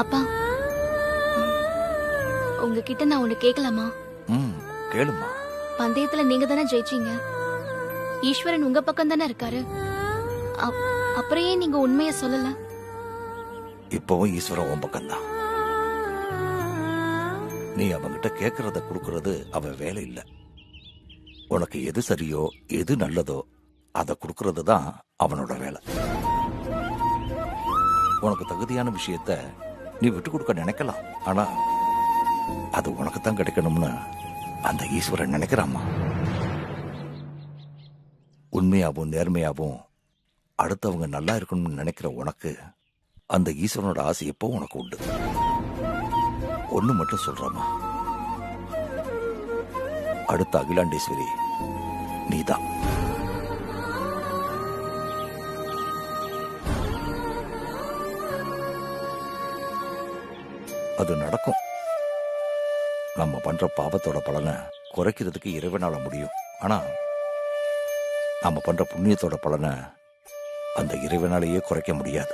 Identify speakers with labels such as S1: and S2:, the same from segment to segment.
S1: அப்பா, உங்ககிட்ட நான் ஒண்ணு கேட்கலாமா?
S2: கேளுமா.
S1: பந்தயத்துல நீங்க தானே ஜெயிச்சீங்க. ஈஸ்வரன் உங்க பக்கம் தானே இருக்காரு. அப்புறம் ஏன் நீங்க உண்மைய சொல்லல?
S2: இப்பவும் ஈஸ்வரன் உன் பக்கம்தான். நீ அவங்கிட்ட கேட்கறத கொடுக்கறது அவன் வேலை இல்ல. உனக்கு எது சரியோ எது நல்லதோ அதை கொடுக்கறது தான் அவனோட வேலை. உனக்கு தகுதியான விஷயத்த நீ விட்டு கொடுக்க நினைக்கலாம். ஆனா அது உனக்கு தான் கிடைக்கணும்னு அந்த ஈஸ்வரன் நினைக்கிறாமா. உண்மையாவும் நேர்மையாவும் அடுத்தவங்க நல்லா இருக்கணும்னு நினைக்கிற உனக்கு அந்த ஈஸ்வரனோட ஆசை எப்போ உனக்கு உண்டு. ஒண்ணு மட்டும் சொல்றமா, அடுத்த அகிலாண்டேஸ்வரி நீதான். அது நடக்கும். நம்ம பண்ற பாவத்தோட பலனை குறைக்கிறதுக்கு இறைவனால முடியும். ஆனா நம்ம பண்ற புண்ணியத்தோட பலனை அந்த இறைவனாலேயே குறைக்க முடியாது.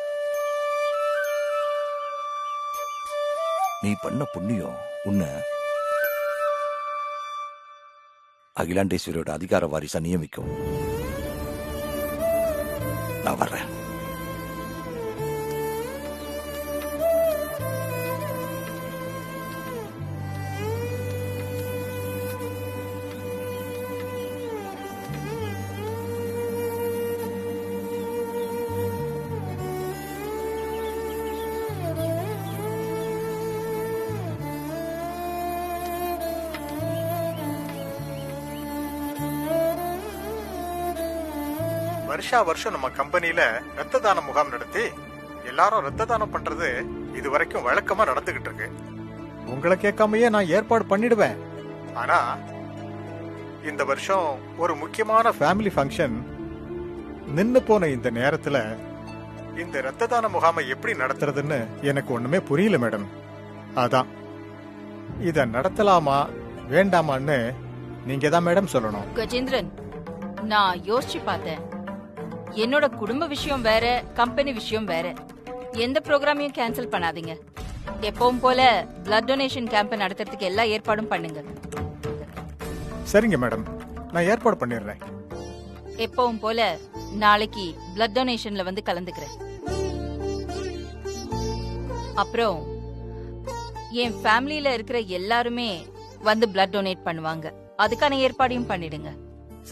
S2: நீ பண்ண புண்ணியம் உன்னை அகிலாண்டேஸ்வரியோட அதிகார வாரிசா நியமிக்கும். நான் வர்றேன்.
S3: வருஷம் நம்ம கம்பெனில ரத்த தான முகாம் நடத்தி எல்லாரும் ரத்த தானம் பண்றது இது வரைக்கும் வழக்கமா நடந்துகிட்டு இருக்கு. உங்களை கேட்காமயே நான் ஏற்பாடு பண்ணிடுவேன். ஆனா இந்த வருஷம் ஒரு முக்கியமான ஃபேமிலி ஃபங்க்ஷன் நின்னு போன இந்த நேரத்துல இந்த ரத்த தான முகாமை எப்படி நடத்துறதுன்னு எனக்கு ஒண்ணுமே புரியல மேடம். அதான் இத நடத்தலாமா வேண்டாமான்னு நீங்க தான் மேடம் சொல்லணும்.
S4: கஜேந்திரன், நான் யோசிச்சு பார்த்தேன். என்னோட குடும்ப விஷயம் வேற, கம்பெனி விஷயம் வேற. எந்த ப்ரோக்ராமையும் கேன்சல் பண்ணாதீங்க. எப்பவும் போல பிளட் டொனேஷன் கேம்ப் நடத்துறதுக்கு எல்லா ஏற்பாடும் பண்ணுங்க.
S3: சரிங்க மேடம், நான் ஏற்பாடு பண்ணிடுறேன்.
S4: எப்பவும் போல நாளைக்கு பிளட் டொனேஷன்ல வந்து கலந்துக்கிறேன். அப்புறம் என் ஃபேமிலியில இருக்கிற எல்லாருமே வந்து பிளட் டொனேட் பண்ணுவாங்க. அதுக்கான ஏற்பாடையும் பண்ணிடுங்க.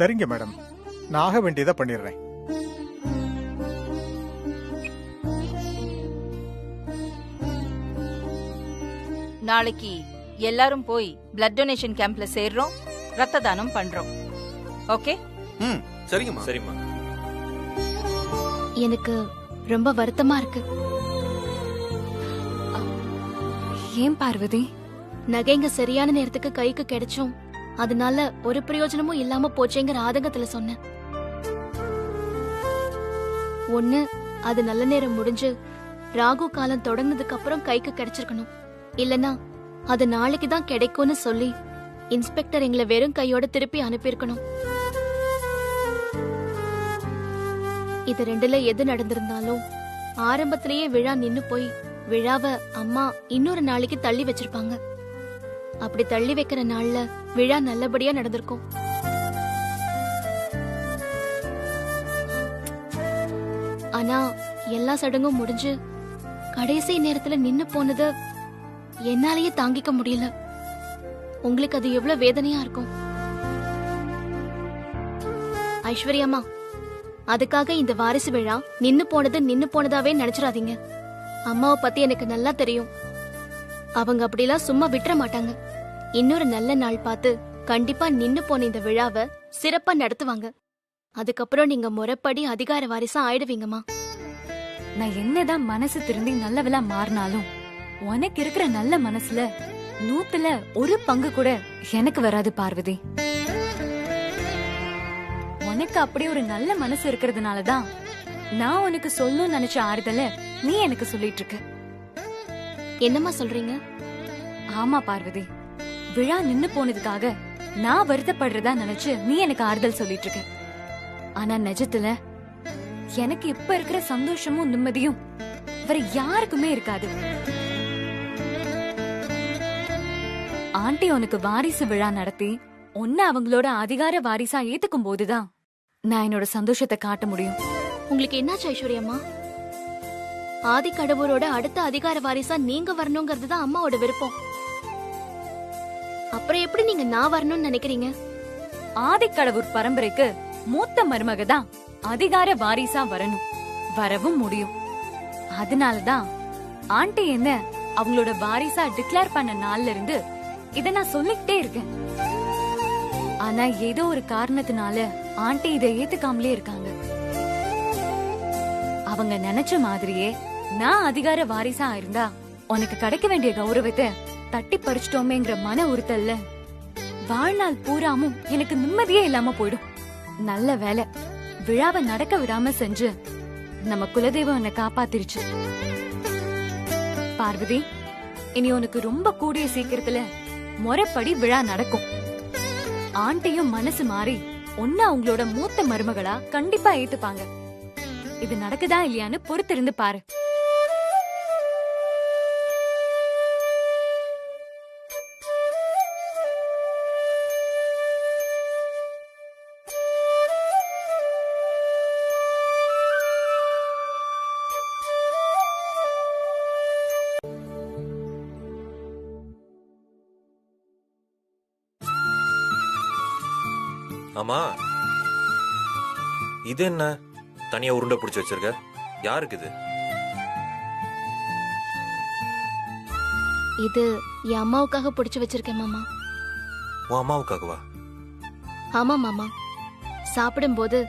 S3: சரிங்க மேடம், நான் ஆக வேண்டியதை பண்ணிடுறேன்.
S4: நாளைக்கு எல்லாரும் போய் பிளட் டொனேஷன் கேம்ப்ல சேர்றோம், ரத்த தானம் பண்றோம். ஓகே?
S5: சரிங்கம்மா. சரிம்மா.
S1: எனக்கு ரொம்ப வருத்தமா இருக்கு.
S6: ஏன் பார்வதி?
S1: நகைங்க சரியான நேரத்துக்கு கைக்கு கிடைச்சோம், அதனால ஒரு பிரயோஜனமும் இல்லாம போச்சேங்கிற ஆதங்கத்துல சொன்னேன். ஒண்ணு, அது நல்ல நேரம் முடிஞ்சு ராகு காலம் தொடங்கினதுக்கு அப்புறம் கைக்கு கிடைச்சிருக்கணும். இல்லனா அது நாளைக்கு தான் கிடைக்கும்னு சொல்லி இன்ஸ்பெக்டர் எங்களை வெறும் கையோட திருப்பி அனுப்பியிருக்கணும். இது ரெண்டுல எது நடந்திருந்தாலும் ஆரம்பத்திலேயே விழா நின்னு போய் விழாவை அம்மா இன்னொரு நாளைக்கு தள்ளி வச்சிருப்பாங்க. அப்படி தள்ளி வைக்கிற நாள்ல விழா நல்லபடியா நடந்திருக்கும். ஆனா எல்லா சடங்கும் முடிஞ்சு கடைசி நேரத்துல நின்னு போனது என்னாலேயே தாங்கிக்க முடியல. உங்களுக்கு அது எவ்வளவு வேதனையா இருக்கும். ஐஸ்வர்யாமா, அதுக்காக இந்த வாரிசு விழா நின்னு போனதாவே நினைச்சிடாதீங்க. அம்மாவை பத்தி எனக்கு நல்லா தெரியும். அவங்க அப்படிலாம் சும்மா விட்டுற மாட்டாங்க. இன்னொரு நல்ல நாள் பார்த்து கண்டிப்பா நின்னு போன இந்த விழாவை சிறப்பா நடத்துவாங்க. அதுக்கப்புறம் நீங்க முறைப்படி அதிகார வாரிசா ஆயிடுவீங்கம்மா.
S6: நான் என்னதான் மனசு திருந்தி நல்லவளா மாறினாலும் உனக்கு இருக்கிற நல்ல மனசுல 100% 1 கூட எனக்கு வராது பார்வதி. உனக்கு அப்படி ஒரு நல்ல மனசு இருக்கிறதுனாலதான் நான் உனக்கு சொல்லணும்னு நினைச்ச ஆறுதல நீ எனக்கு சொல்லிட்டு இருக்க.
S1: என்னம்மா சொல்றீங்க?
S6: ஆமா பார்வதி, விழா நின்னு போனதுக்காக நான் வருத்தப்படுறதா நினைச்சு நீ எனக்கு ஆறுதல் சொல்லிட்டு இருக்க. ஆனா நிஜத்துல எனக்கு இப்ப இருக்கிற சந்தோஷமும் நிம்மதியும் வேற யாருக்குமே இருக்காது. ஆண்டி உனக்கு வாரிசு விழா நடத்தி உன்னை அவங்களோட அதிகார வாரிசா ஏத்துக்கும் போதுதான் நான் என்னோட சந்தோஷத்தை காட்ட முடியும்.
S1: உங்களுக்கு என்னாச்சு ஐஸ்வர்யம்மா? ஆதி கடவுளோட அடுத்த அதிகார வாரிசா நீங்க வரணுங்கிறது தான் அம்மாவோட விருப்பம். அப்புறம் எப்படி நீங்க நான் வரணும்னு நினைக்கிறீங்க?
S6: ஆதிக்கடவுர் பரம்பரைக்கு மூத்த மருமக தான் அதிகார வாரிசா வரணும், வரவும் முடியும். அதனாலதான் ஆண்டி என்ன அவங்களோட வாரிசா டிக்ளேர் பண்ண நாள்ல இருந்து இத நான் சொல்லிக்கிட்டே இருக்கேன். ஆனா ஏதோ ஒரு காரணத்தினால ஆண்டி இதை ஏத்துக்காமலே இருக்காங்க. அவங்க நினைச்ச மாதிரியே நான் அதிகார வாரிசா இருந்தா உனக்கு கிடைக்க வேண்டிய கௌரவத்தை தட்டி பறிச்சிட்டோமேங்கிற மன உறுத்தல்ல வாழ்நாள் பூராமும் எனக்கு நிம்மதியே இல்லாம போயிடும். நல்ல வேலை விழாவை நடக்க விடாம செஞ்சு நம்ம குலதெய்வம் என்னை காப்பாத்திருச்சு. பார்வதி, இனி உனக்கு ரொம்ப கூடிய சீக்கிரத்துல முறைப்படி விழா நடக்கும். ஆண்டியும் மனசு மாறி ஒன்னு அவங்களோட மூத்த மருமகளா கண்டிப்பா ஏத்துப்பாங்க. இது நடக்குதா இல்லையான்னு பொறுத்திருந்து பாரு.
S5: ஆமா, இது என்ன தனியா உருண்டை பிடிச்சு வச்சிருக்க? யாருக்கு இது?
S1: இது என் அம்மாவுக்காக பிடிச்சு வச்சிருக்கேன் மாமா.
S5: உன் அம்மாவுக்காகவா?
S1: ஆமா மாமா, சாப்பிடும்போது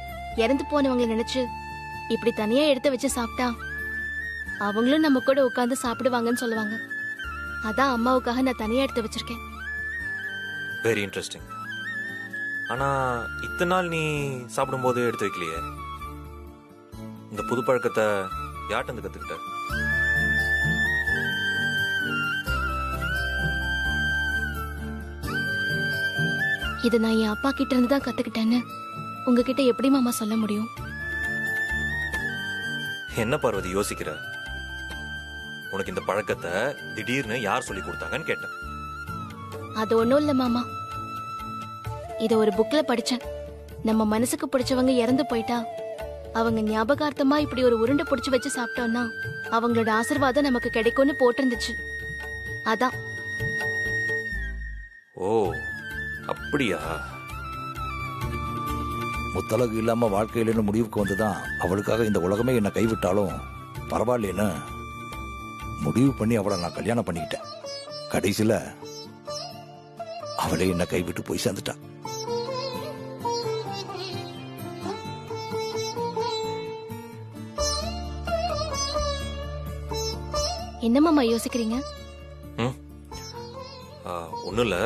S1: இறந்து போனவங்களை நினைச்சு இப்படி தனியா எடுத்து வச்சு சாப்பிட்டா அவங்களும் நம்ம கூட உட்கார்ந்து சாப்பிடுவாங்கன்னு சொல்லுவாங்க. அதான் அம்மாவுக்காக நான் தனியா எடுத்து வச்சிருக்கேன்.
S5: Very interesting. ஆனா இத்தனை நாள் நீ சாப்பிடும்போது எடுத்து வைக்கலையே. இந்த புது பழக்கத்தை யார்கிட்ட இருந்து கத்துக்கிட்ட?
S1: இது நான் என் அப்பா கிட்ட இருந்து தான் கத்துக்கிட்டேன்னு உங்ககிட்ட எப்படி மாமா சொல்ல முடியும்?
S5: என்ன பார்வதி யோசிக்கிற? உனக்கு இந்த பழக்கத்தை திடீர்னு யார் சொல்லி கொடுத்தாங்கன்னு கேட்டேன்.
S1: அது ஒண்ணும் இல்ல மாமா, இத ஒரு புக்ல படிச்சேன். நம்ம மனசுக்கு பிடிச்சவங்க இறந்து போயிட்டா அவங்க ஞாபகார்த்தமா இப்படி ஒரு உருண்டை பிடிச்சு வச்சு சாப்பிட்டோம்னா அவங்களோட ஆசீர்வாதம் நமக்கு கிடைக்கும்னு போட்டிருந்துச்சு. அதான்.
S5: ஓ அப்படியா?
S2: முத்தலகு இல்லாம வாழ்க்கையிலன்னு முடிவுக்கு வந்துதான் அவளுக்காக இந்த உலகமே என்னை கைவிட்டாலும் பரவாயில்லைன்னு முடிவு பண்ணி அவளை நான் கல்யாணம் பண்ணிக்கிட்டேன். கடைசியில அவளே என்ன கைவிட்டு போய் சேர்ந்துட்டா.
S1: என்ன மாமா யோசிக்கிறீங்க?
S5: ஒன்றும் இல்லை.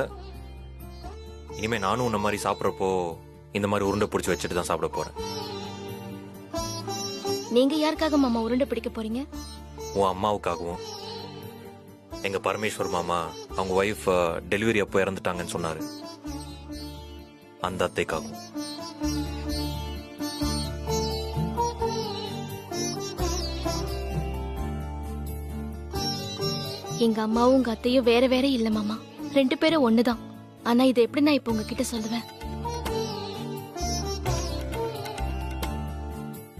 S5: இனிமே நானும் உன்ன மாதிரி சாப்பிட்றப்போ இந்த மாதிரி உருண்டை பிடிச்சி வச்சுட்டு தான் சாப்பிட போறேன்.
S1: நீங்க யாருக்காக மாமா உருண்டை பிடிக்க போறீங்க?
S5: உன் அம்மாவுக்காகவும். எங்க பரமேஸ்வர் மாமா அவங்க ஒய்ஃப் டெலிவரி அப்போ இறந்துட்டாங்கன்னு சொன்னாரு, அந்த அத்தைக்காகவும்.
S1: எங்க அம்மாவும் உங்க அத்தையும் வேற வேற இல்ல மாமா, 2 பேரும் ஒண்ணுதான். ஆனா இதை எப்படி நான் இப்ப உங்ககிட்ட சொல்லுவேன்?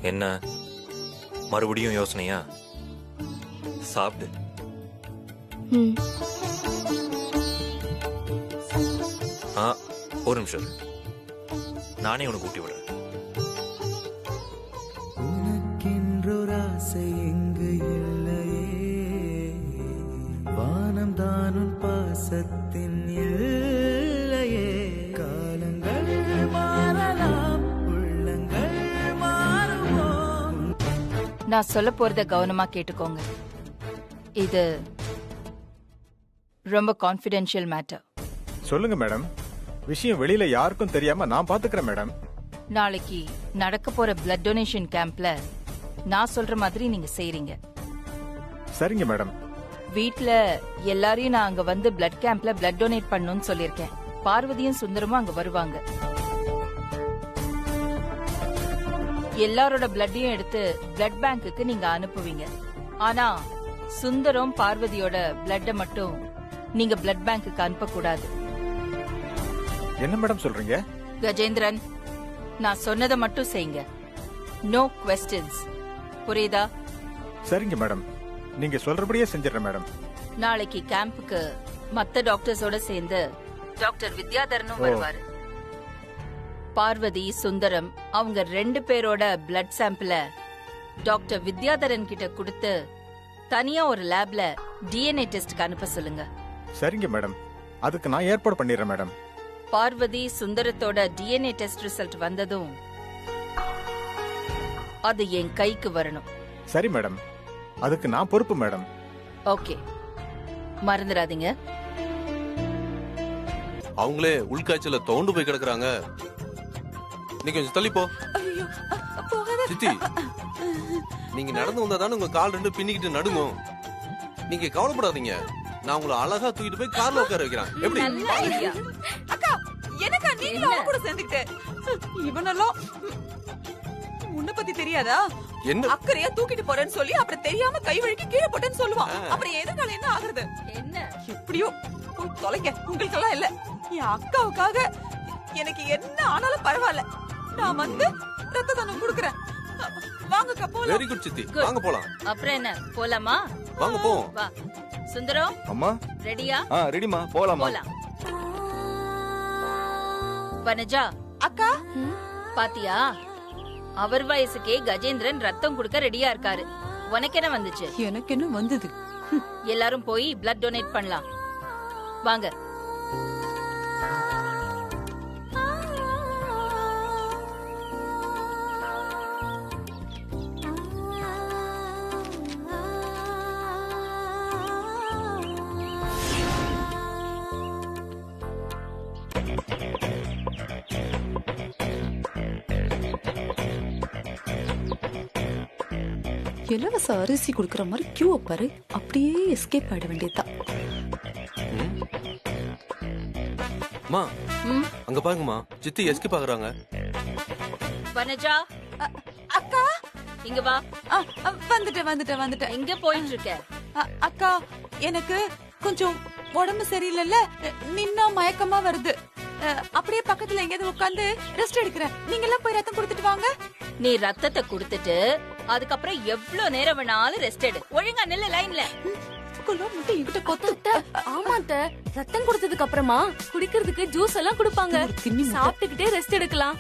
S5: என்ன மறுபடியும் யோசனையா? சாப்பிடு. ஒரு நிமிஷம், நானே உனக்கு ஊட்டி விடுறேன்.
S7: உனக்கென்றொரு ஆசை எங்கு இல்லையே, வானம் தானும் பாசத்தின் இல்லையே. காலங்கள் மாறலாம், உள்ளங்கள் மாறுமோ.
S4: நான் சொல்ல போறத கவனமா கேட்டுக்கோங்க. இது ரொம்ப கான்ஃபிடென்ஷியல் மேட்டர்.
S3: சொல்லுங்க மேடம். விஷயம் வெளியில யாருக்கும் தெரியாம நான் பாத்துக்கிறேன் மேடம்.
S4: நாளைக்கு நடக்க போற பிளட் டொனேஷன் கேம்ப்ல நான் சொல்ற மாதிரி நீங்க செய்றீங்க.
S3: சரிங்க மேடம்.
S4: வீட்ல எல்லாரையும் நான் அங்க வந்து பிளட் கேம்ப்ல பிளட் டொனேட் பண்ணணும்னு சொல்லிருக்கேன். பார்வதியும் சுந்தரமும் அங்க வருவாங்க. எல்லாரோட பிளட்டையும் எடுத்து பிளட் பேங்க்குக்கு நீங்க அனுப்புவீங்க. ஆனா சுந்தரம் பார்வதியோட பிளட்ட மட்டும் நீங்க பிளட் பேங்க்குக்கு அனுப்ப கூடாது.
S3: என்ன மேடம் சொல்றீங்க?
S4: கஜேந்திரன், நான் சொன்னதை மட்டும் செய்யுங்க. No questions. புரியுதா?
S3: சரிங்க மேடம், நீங்க சொல்றபடியே செஞ்சிடறேன் மேடம்.
S4: நாளைக்கு கேம்புக்கு மத்த டாக்டர்ஸோட சேர்ந்து டாக்டர் வித்யாதரனும் வருவாரு. பார்வதி, சுந்தரம் அவங்க 2 பேரோட பிளட் சாம்பிள டாக்டர் வித்யாதரன் கிட்ட கொடுத்து தனியா ஒரு லேப்ல டிஎன்ஏ டெஸ்ட்க்கு அனுப்ப சொல்லுங்க.
S3: சரிங்க மேடம், அதுக்கு நான் ஏற்பாடு பண்ணிடுறேன் மேடம்.
S4: பார்வதி, சுந்தரத்தோட டிஎன்ஏ டெஸ்ட் ரிசல்ட் வந்ததும் அது என் கைக்கு வரணும்.
S3: சரி மேடம், அதுக்கு நான் பொறுப்பு மேடம்.
S4: ஓகே, மறந்துடாதீங்க.
S8: அவங்களே உள்காய்ச்சல தோண்டு போய் கிடக்குறாங்க. நீ கொஞ்சம் தள்ளி போ. சித்தி, நீங்க நடந்து வந்தா தானே உங்க கால் 2 பின்னிக்கிட்டு நடுங்கும். நீங்க கவலைப்படாதீங்க, நான் உங்களை அழகா தூக்கிட்டு போய் கார்ல உட்கார வைக்கிறேன். எப்படி?
S9: அக்கா, எனக்கா நீங்க அவ கூட சேர்ந்துக்கிட்டு இவனெல்லாம் உன்னை பத்தி தெரியாதா?
S8: என்ன
S9: அக்கறையா தூக்கிட்டு போறேன்னு சொல்லி அப்புறம் தெரியாம கை வழுக்கி கீழே போட்டேன்னு சொல்லுவான். அப்புறம் எதனால என்ன ஆகுறது?
S4: என்ன
S9: எப்படியோ போய் தொலைங்க, உங்களுக்கெல்லாம் இல்ல. என் அக்காவுக்காக எனக்கு என்ன ஆனாலும் பரவாயில்ல, நான் வந்து ரத்த தானம் கொடுக்கறேன். வாங்கக்கா போலாம்.
S8: வெரி குட் சித்தி, வாங்க போலாம்.
S4: அப்புறம் என்ன, போலாமா?
S8: வாங்க போவோம்.
S4: வா சுந்தரம்,
S10: அம்மா.
S4: ரெடியா?
S10: ரெடிமா, போலாமா?
S4: போலாம். வனஜா
S9: அக்கா,
S4: பாத்தியா, அவர் வயசுக்கே கஜேந்திரன் ரத்தம் கொடுக்க ரெடியா இருக்காரு. உனக்கு என்ன வந்துச்சு?
S9: எனக்கு என்ன வந்தது?
S4: எல்லாரும் போய் பிளட் டொனேட் பண்ணலாம். வாங்க.
S11: இலவச அரிசி குடுக்கற மாதிரி கியூ பாரு, அப்படியே எஸ்கேப் ஆயிட வேண்டியதுதான்.
S8: அம்மா, அங்க பாருங்கம்மா, சித்தி எஸ்கே பாக்குறாங்க.
S4: வனஜா,
S9: அக்கா
S4: இங்க வா.
S9: வந்துட்டேன்.
S4: எங்க போயிட்டு இருக்க?
S9: அக்கா, எனக்கு கொஞ்சம் உடம்பு சரியில்லைல்ல, நின்னா மயக்கமா வருது. அப்படியே பக்கத்துல எங்கேயாவது உட்காந்து ரெஸ்ட் எடுக்கிறேன். நீங்க எல்லாம் போய் ரத்தம் கொடுத்துட்டு வாங்க.
S4: நீ ரத்தத்தை கொடுத்துட்டு அதுக்கப்புறம் எவ்வளவு நேரம் வேணாலும் ரெஸ்ட் எடு. ஒழுங்கா நில்லு லைன்ல.
S1: ஆமாத்த, ரத்தம் கொடுத்ததுக்கு அப்புறமா குடிக்கிறதுக்கு ஜூஸ் எல்லாம் கொடுப்பாங்க. சாப்பிட்டுக்கிட்டே ரெஸ்ட் எடுக்கலாம்.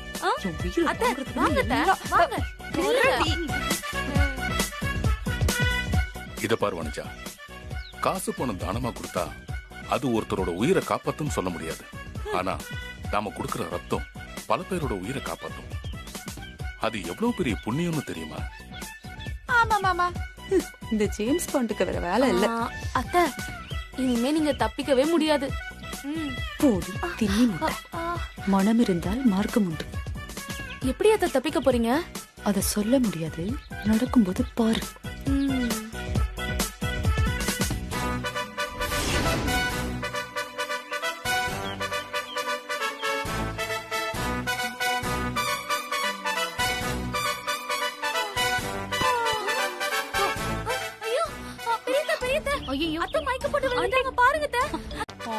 S12: இத பாரு வனஜா, காசு பணம் தானமா கொடுத்தா அது ஒருத்தரோட உயிரை காப்பாத்தும் சொல்ல முடியாது. ஆனா நாம கொடுக்கற ரத்தம் பல பேரோட உயிரை காப்பாத்தும். அது எவ்வளவு பெரிய புண்ணியம்னு தெரியுமா?
S9: ஆமா மாமா, இந்த ஜேம்ஸ் பாண்டுக்கு வேற வேலை இல்ல.
S1: அத்தை, இனிமே நீங்க தப்பிக்கவே முடியாது.
S11: போடி தின்னி முட்டை. மனம் இருந்தால் மார்க்கம் உண்டு.
S1: எப்படி அத்தை தப்பிக்க போறீங்க?
S11: அத சொல்ல முடியாது, நடக்கும்போது பாரு.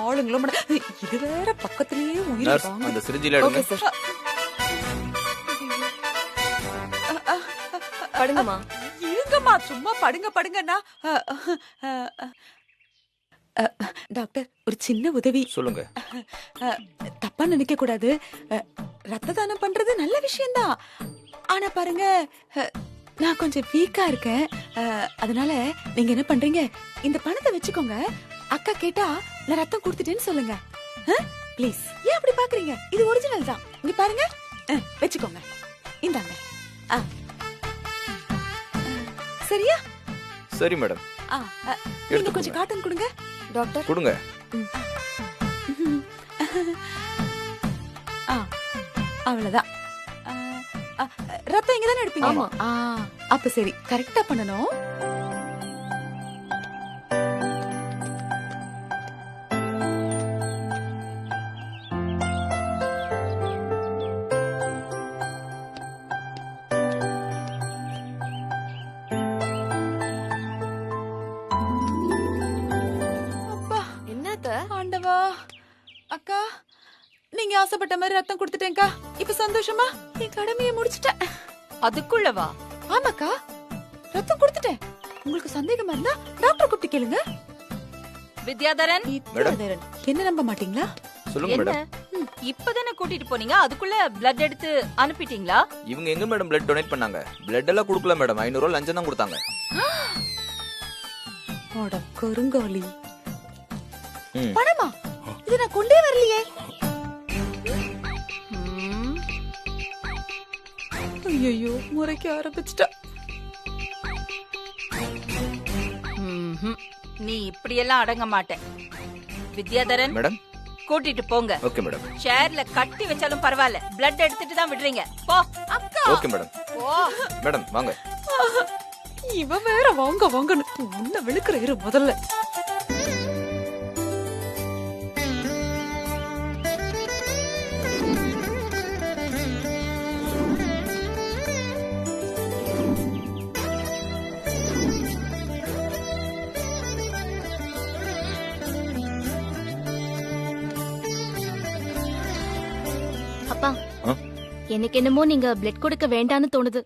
S9: ஆளுங்களும் இது வேற பக்கத்திலேயே உயிர் வாங்க.
S10: அந்த சிரிஞ்சில எடுங்க.
S1: படுங்கம்மா.
S9: இருங்கம்மா, சும்மா படுங்கன்னா. டாக்டர், ஒரு சின்ன உதவி.
S10: சொல்லுங்க.
S9: தப்பா நினைக்க கூடாது. ரத்த தானம் பண்றது நல்ல விஷயம்தான். ஆனா பாருங்க, நான் கொஞ்சம் வீக்கா இருக்கேன். அதனால நீங்க என்ன பண்றீங்க, இந்த பணத்தை வச்சுக்கோங்க. அக்கா கேட்டா நான் ரத்தம் கொடுத்துட்டேன்னு சொல்லுங்க. ப்ளீஸ். ஏன் அப்படி பாக்குறீங்க? இது ஒரிஜினல் தான். இங்க பாருங்க, வச்சுக்கோங்க. இந்தாங்க. சரியா?
S10: சரி மேடம்.
S9: நீங்க கொஞ்சம் காட்டன் கொடுங்க.
S1: டாக்டர்
S10: கொடுங்க.
S9: அவ்வளவுதான். ரத்தம் இங்கதானே எடுப்பீங்க? அப்ப சரி, கரெக்டா பண்ணணும்.
S1: என்னத்த
S9: அக்கா, நீங்க ஆசைப்பட்ட மாதிரி ரத்தம் கொடுத்துட்டேன்க்கா. இப்ப சந்தோஷமா என் கடமையை முடிச்சிட்டேன்.
S4: அதுக்குள்ளவா?
S9: ஆமாக்கா, ரத்தம் கொடுத்துட்டேன். உங்களுக்கு சந்தேகமா இருந்தா டாக்டர் கூப்பிட்டு கேளுங்க.
S4: வித்யாதரன்,
S9: வித்யாதரன், என்ன நம்ப மாட்டீங்களா?
S10: சொல்லுங்க
S4: என்ன
S10: மேடம்.
S4: இப்பதானே கூட்டிட்டு போனீங்க, அதுக்குள்ள பிளட் எடுத்து அனுப்பிட்டீங்களா?
S10: இவங்க எங்க மேடம் பிளட் டொனேட் பண்ணாங்க? பிளட் எல்லாம் கொடுக்கல மேடம். 500 ரூபாய் லஞ்சம் தான் கொடுத்தாங்க.
S9: அட கருங்காலி. பணமா? இது நான் கொண்டே வரலையே. ஐயோ, முறைக்க ஆரம்பிச்சிட்டா.
S4: நீ இப்படியெல்லாம் அடங்க மாட்டேன். வித்யாதரன்
S10: மேடம்,
S4: கூட்டிட்டு போங்க.
S10: Okay madam.
S4: சேர்ல கட்டி வச்சாலும் பரவாயில்ல, பிளட் எடுத்துட்டு தான் விடுறீங்க. போ. அக்கா.
S10: Okay madam.
S4: போ.
S10: மேடம் வாங்க.
S9: இவன் வேற வாங்க வாங்கன்னு உன்னை விழுக்கிற இரு முதல்ல.
S1: அப்பா, எனக்கு என்னமோ நீங்க பிளட் கொடுக்க வேண்டான்னு தோணுது.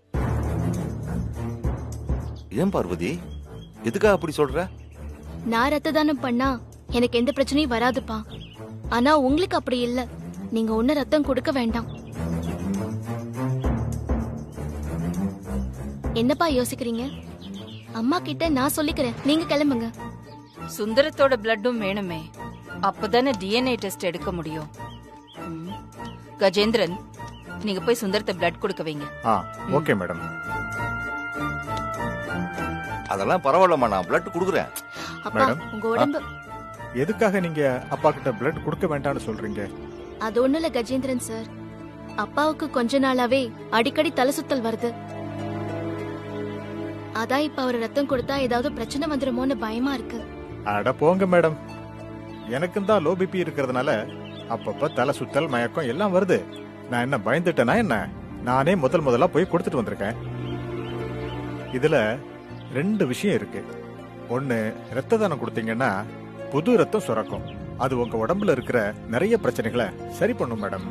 S2: ஏன் பார்வதி, எதுக்காக அப்படி சொல்ற?
S1: நான் ரத்த தானம் பண்ணா எனக்கு எந்த பிரச்சனையும் வராதுப்பா. ஆனா உங்களுக்கு அப்படி இல்ல. நீங்க ஒண்ணு ரத்தம் கொடுக்க வேண்டாம். என்னப்பா யோசிக்கிறீங்க? அம்மா கிட்ட நான் சொல்லிக்கிறேன், நீங்க கிளம்புங்க.
S4: சுந்தரத்தோட பிளட்டும் வேணுமே, அப்பதானே டிஎன்ஏ டெஸ்ட் எடுக்க முடியும். கஜேந்திரன், நீங்க போய் சுந்தரத்தை பிளட் கொடுக்க வைங்க.
S3: Okay madam.
S2: அதெல்லாம் பரவாயில்லம்மா, நான் பிளட் கொடுக்குறேன்.
S1: அப்பா, உங்க உடம்பு.
S3: எதுக்காக நீங்க அப்பா கிட்ட பிளட் கொடுக்க வேண்டாம்னு சொல்றீங்க?
S1: அது ஒண்ணு இல்ல கஜேந்திரன் சார், அப்பாவுக்கு கொஞ்ச நாளாவே அடிக்கடி தலை சுத்தல் வருது. அதான் இப்ப அவர் ரத்தம் கொடுத்தா ஏதாவது பிரச்சனை வந்துருமோன்னு பயமா இருக்கு.
S3: அட போங்க மேடம், எனக்கும் தான் லோ பிபி இருக்கிறதுனால அப்பப்ப தலை சுத்தல் மயக்கம் எல்லாம் வருது. நான் என்ன பயந்துட்டேனா என்ன? நானே முதலா போய் கொடுத்துட்டு வந்திருக்கேன். இதுல 2 விஷயம் இருக்கு. ஒண்ணு, ரத்த தானம் கொடுத்தீங்கன்னா புது ரத்தம் சுரக்கும். அது உங்க உடம்புல இருக்கிற நிறைய பிரச்சனைகளை சரி பண்ணும் மேடம்.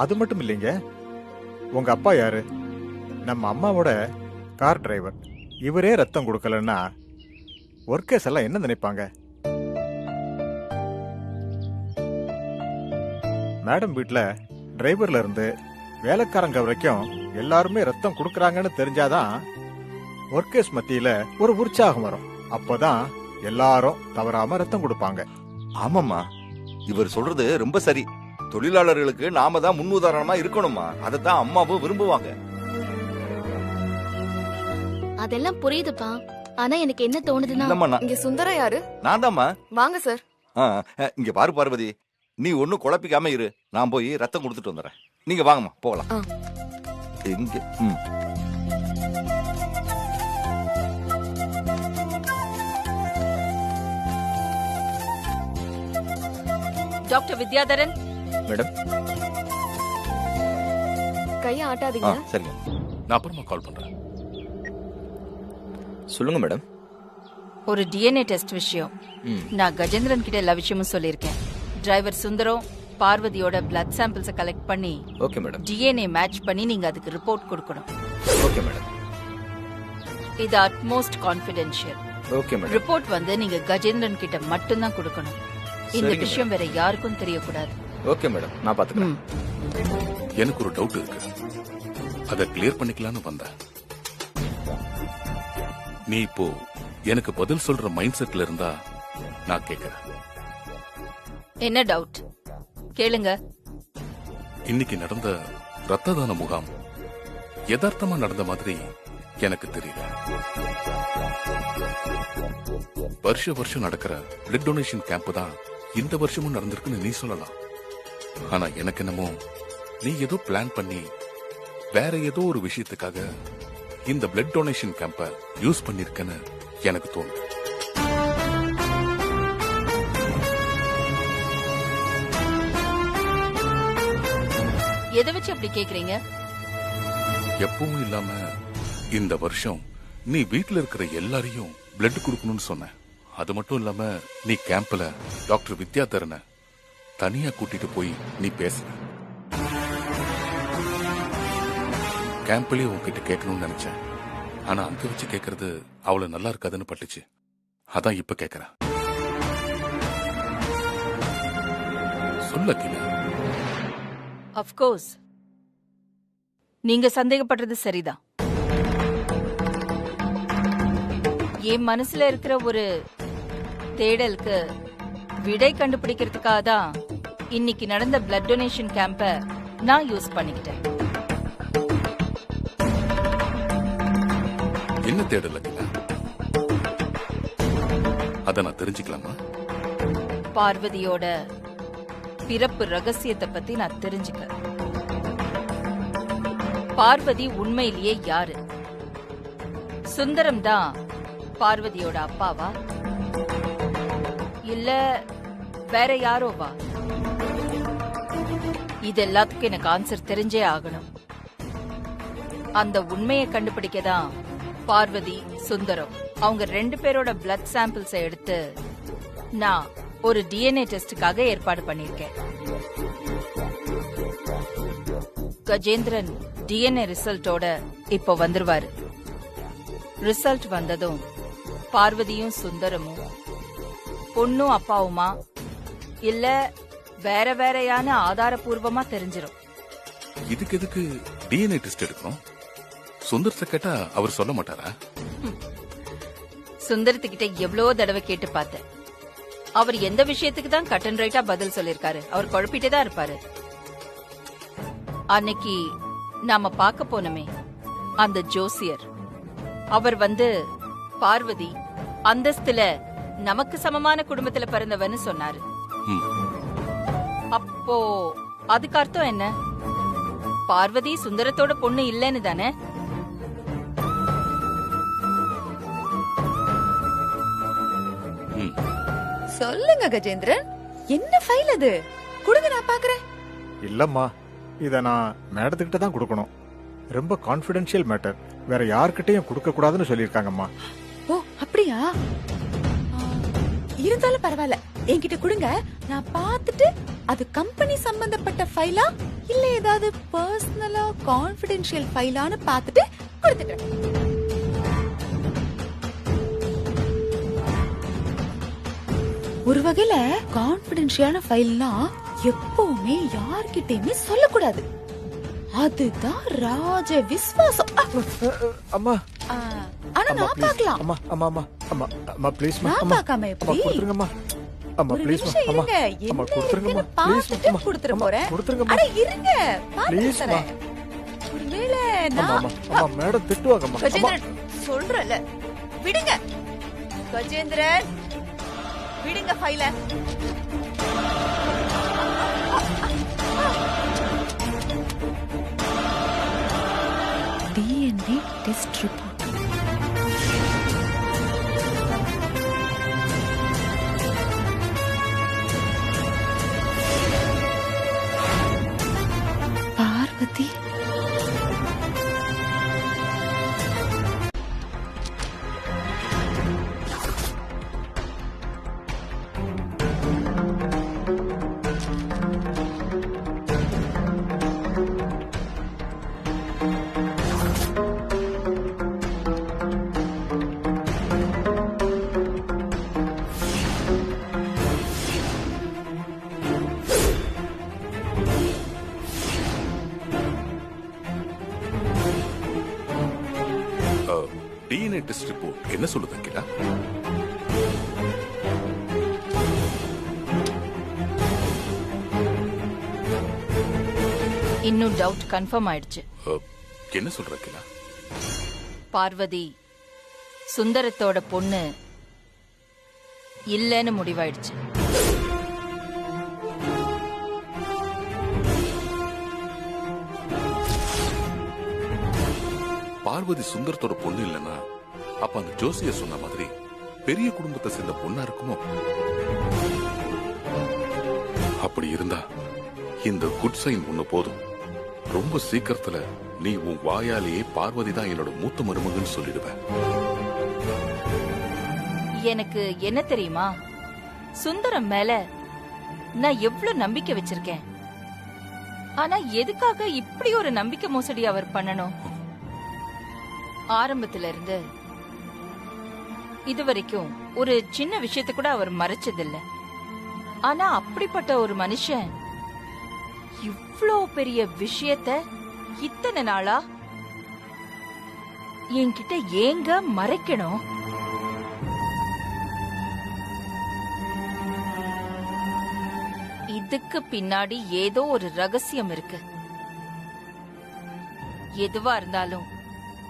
S3: அது மட்டும் இல்லைங்க, உங்க அப்பா யாரு? நம்ம அம்மாவோட கார் டிரைவர். இவரே ரத்தம் கொடுக்கலன்னா ஒர்க்கர்ஸ் எல்லாம் என்ன நினைப்பாங்க? மேடம் வீட்ல டிரைவர்ல இருந்து வேலைக்காரங்க வரைக்கும் எல்லாருமே ரத்தம் கொடுக்கறாங்கன்னு தெரிஞ்சாதான் ஒர்க்கர்ஸ் மத்தியில ஒரு உற்சாகம் வரும். அப்பதான் எல்லாரும் தவறாம ரத்தம் கொடுப்பாங்க.
S2: ஆமாம்மா, இவர் சொல்றது ரொம்ப சரி. தொழிலாளர்களுக்கு நாம தான் முன்னுதாரணமா இருக்கணுமா. அதைத்தான் அம்மாவும் விரும்புவாங்க.
S1: அதெல்லாம் புரியுதுப்பா. ஆனா எனக்கு என்ன தோணுதுன்னா,
S9: இங்க சுந்தரம் யாரு?
S2: நான் தான்மா.
S9: வாங்க சார்.
S2: இங்க பாரு பார்வதி, நீ ஒன்னும் குழப்பிக்காம இரு. நான் போய் ரத்தம் கொடுத்துட்டு வந்துடுறேன். நீங்க வாங்கம்மா, போகலாம். எங்க?
S4: டாக்டர் வித்யாதரன்.
S10: மேடம்,
S9: கையை ஆட்டாதீங்க.
S2: சரிங்க,
S12: நான் அப்புறமா கால் பண்றேன்.
S10: சொல்லுங்க மேடம்.
S4: ஒரு டிஎன்ஏ டெஸ்ட் விஷயம். நான் கஜேந்திரன் கிட்ட எல்லா விஷயமும் சொல்லியிருக்கேன். டிரைவர் சுந்தரம் பார்வதியோட பிளட் சாம்பிள்ஸ் கலெக்ட் பண்ணி
S10: ஓகே மேடம்,
S4: டிஎன்ஏ மேட்ச் பண்ணி நீங்க அதுக்கு ரிப்போர்ட் கொடுக்கணும்.
S10: Okay madam.
S4: இது utmost confidential.
S10: Okay madam.
S4: Report வந்து நீங்க கஜேந்திரன் கிட்ட மட்டும் தான் கொடுக்கணும். இந்த விஷயம் வேற யாருக்கும் தெரியக்கூடாது.
S10: ஓகே மேடம், நான் பாத்துக்கிறேன்.
S12: எனக்கு ஒரு டவுட் இருக்கு, அதை கிளியர் பண்ணிக்கலாம்னு வந்தேன். நீ இப்போ எனக்கு பதில் சொல்ற மைண்ட் செட்ல இருந்தா நான் கேக்குறேன்.
S4: என்ன டவுட்? கேளுங்க.
S12: இன்னைக்கு நடந்த ரத்த தான முகாம் யதார்த்தமா நடந்த மாதிரி எனக்கு தெரியல. வருஷம் நடக்கிற பிளட் டொனேஷன் கேம்ப் தான் இந்த வருஷமும் நடந்திருக்குன்னு நீ சொல்லலாம். ஆனா எனக்கு என்னமோ நீ ஏதோ பிளான் பண்ணி வேற ஏதோ ஒரு விஷயத்துக்காக இந்த பிளட் டொனேஷன் கேம்ப யூஸ் பண்ணிருக்கன்னு எனக்கு தோணுது.
S4: எதை வச்சு அப்படி கேக்குறீங்க?
S12: எப்பவும் இல்லாம இந்த வருஷம் நீ வீட்டுல இருக்கிற எல்லாரையும் பிளட் கொடுக்கணும்னு சொன்ன. அது மட்டும் இல்லாம நீ கேம்ப்ல டாக்டர் வித்யாதரனை தனியா கூட்டிட்டு போய் நீ பேசுற. கேம்ப்லயே உன்கிட்ட கேட்கணும்னு நினைச்சேன். ஆனா அங்க வச்சு கேட்கறது அவ்வளவு நல்லா இருக்காதுன்னு பட்டுச்சு. அதான் இப்ப கேட்கறேன். சொல்ல கிளா.
S4: அஃப்கோர்ஸ் நீங்க சந்தேகப்படுறது சரிதான். என் மனசுல இருக்கிற ஒரு தேடலுக்கு விடை கண்டுபிடிக்கிறதுக்காக தான் இன்னைக்கு நடந்த பிளட் டொனேஷன் கேம்ப நான் யூஸ் பண்ணிக்கிட்டேன்.
S12: என்ன தேடல கிளா? அத நான் தெரிஞ்சுக்கலாமா?
S4: பார்வதியோட பிறப்பு ரகசியத்தை பத்தி நான் தெரிஞ்சுக்க. பார்வதி உண்மையிலேயே யாரு? சுந்தரம் தான் பார்வதியோட அப்பாவா இல்ல வேற யாரோவா? இது எல்லாத்துக்கும் எனக்கு ஆன்சர் தெரிஞ்சே ஆகணும். அந்த உண்மையை கண்டுபிடிக்கதான் பார்வதி, சுந்தரம் அவங்க 2 பேரோட பிளட் சாம்பிள்ஸ் எடுத்து நான் ஒரு டிஎன்ஏ டெஸ்டுக்காக ஏற்பாடு பண்ணிருக்கேன். கஜேந்திரன் டிஎன்ஏ ரிசல்ட்டோட இப்போ வந்துருவாரு. ரிசல்ட் வந்ததும் பார்வதியும் சுந்தரமும் பொண்ணும் அப்பாவுமா இல்ல வேற வேறையான ஆதாரபூர்வமா தெரிஞ்சிடும்.
S12: இதுக்கு எதுக்கு டிஎன்ஏ டெஸ்ட் எடுக்கணும்? சுந்தரத்தை கேட்டா அவர் சொல்ல மாட்டாரா?
S4: சுந்தரத்துக்கிட்ட எவ்வளவு தடவை கேட்டு பார்த்தேன். அவர் எந்த விஷயத்துக்கு தான் கட் அண்ட் ரைட்டா பதில் சொல்லிருக்காரு. அவர் குழப்பிட்டே தான் இருப்பாரு. அன்னைக்கு நாம பார்க்க போனோமே அந்த ஜோசியர், அவர் வந்து பார்வதி அந்தஸ்துல நமக்கு சமமான குடும்பத்துல பிறந்தவன்னு சொன்னாரு. அப்போ அதுக்கு அர்த்தம் என்ன? பார்வதி சுந்தரத்தோட பொண்ணு இல்லன்னு தானே?
S9: சொல்லுங்க கஜேந்திரன், என்ன ஃபைல் அது? கொடுங்க, நான் பாக்குறேன்.
S3: இல்லம்மா, இத நான் மேடத்துக்கிட்ட தான் கொடுக்கணும். ரொம்ப கான்பிடென்ஷியல் மேட்டர். வேற யார்கிட்டயும் கொடுக்க கூடாதுன்னு சொல்லிருக்காங்கம்மா.
S9: ஓ அப்படியா? இருந்தாலும் பரவாயில்ல, என்கிட்ட கொடுங்க. நான் பார்த்துட்டு அது கம்பெனி சம்பந்தப்பட்ட ஃபைலா இல்ல ஏதாவது பர்சனலா கான்பிடென்ஷியல் ஃபைலான்னு பார்த்துட்டு கொடுத்துட்டேன். ஒரு வகையில கான்பிடென்ஷியலான ஃபைல்னா எப்பவுமே யார்கிட்டயுமே சொல்லக்கூடாது. அதுதான் ராஜ விஸ்வாசம்.
S3: அம்மா,
S9: ஆனா நான் பார்க்கலாம்.
S3: அம்மா அம்மா அம்மா அம்மா அம்மா ப்ளீஸ் மா.
S9: நான் பார்க்காம எப்படி?
S3: கொடுத்துருங்கம்மா. அம்மா ப்ளீஸ் மா. அம்மா அம்மா கொடுத்துருங்கம்மா. ப்ளீஸ் மா.
S9: கொடுத்துற போறேன்.
S3: கொடுத்துருங்கம்மா.
S9: அட இருங்க,
S3: ப்ளீஸ் மா.
S9: ஒருவேளை
S3: அம்மா
S9: நான்
S3: அம்மா மேடம் திட்டுவாங்கம்மா.
S9: கஜேந்திரன் சொல்றல, விடுங்க கஜேந்திரன், விடுங்க ஃபைல.
S11: DNA test report. Parvathi
S12: DNA test report என்ன சொல்லுது கிளா?
S4: இன்னும் டவுட் கன்ஃபார்ம் ஆயிடுச்சு.
S12: என்ன சொல்ற கிளா?
S4: பார்வதி சுந்தரத்தோட பொண்ணு இல்லன்னு முடிவாயிடுச்சு.
S12: பார்வதி சுந்தரத்தோட பொண்ணு இல்லைன்னா அப்ப அந்த ஜோசிய சொன்ன மாதிரி பெரிய குடும்பத்தை சேர்ந்த பொண்ணா இருக்குமோ? அப்படி இருந்தா இந்த குட் சைன் ஒண்ணு போதும். ரொம்ப சீக்கிரத்துல நீ உன் வாயாலேயே பார்வதி தான் என்னோட மூத்த மருமகன்னு சொல்லிடுவேன்.
S4: எனக்கு என்ன தெரியுமா, சுந்தரம் மேல நான் எவ்வளவு நம்பிக்கை வச்சிருக்கேன். ஆனா எதுக்காக இப்படி ஒரு நம்பிக்கை மோசடி அவர் பண்ணணும்? ஆரம்பத்துல இருந்து இதுவரைக்கும் ஒரு சின்ன விஷயத்தை கூட அவர் மறைச்சதில்ல. ஆனா அப்படிப்பட்ட ஒரு மனுஷன் இவ்ளோ பெரிய விஷயத்த இத்தனை நாளா என்கிட்ட ஏங்க மறைக்கணும்? இதுக்கு பின்னாடி ஏதோ ஒரு ரகசியம் இருக்கு. எதுவா இருந்தாலும்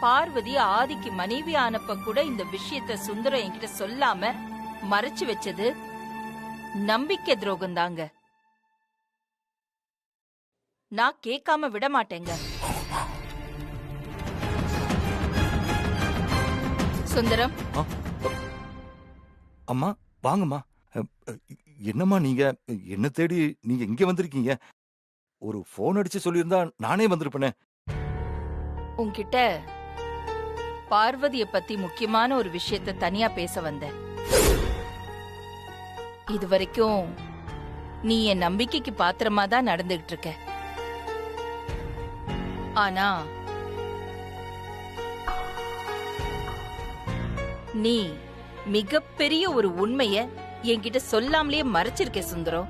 S4: பார்வதி ஆதிக்கு மனைவி ஆனப்ப கூட இந்த விஷயத்த சுந்தரம் என்கிட்ட சொல்லாம மறைச்சு வச்சது நம்பிக்கை துரோகம் தாங்க. நான் கேட்காம விட மாட்டேங்க. சுந்தரம்,
S2: அம்மா வாங்கம்மா. என்னம்மா நீங்க என்ன தேடி நீங்க இங்க வந்திருக்கீங்க? ஒரு போன் அடிச்சு சொல்லியிருந்தா நானே வந்திருப்பேனே.
S4: உன்கிட்ட பார்வதிய பத்தி முக்கியமான ஒரு விஷயத்த தனியா பேச வந்தேன். இதுவரைக்கும் நீ என் நம்பிக்கைக்கு பாத்திரமா தான் நடந்துகிட்டு இருக்க. ஆனா நீ மிகப்பெரிய ஒரு உண்மைய என்கிட்ட சொல்லாமலேயே மறைச்சிருக்க சுந்தரம்.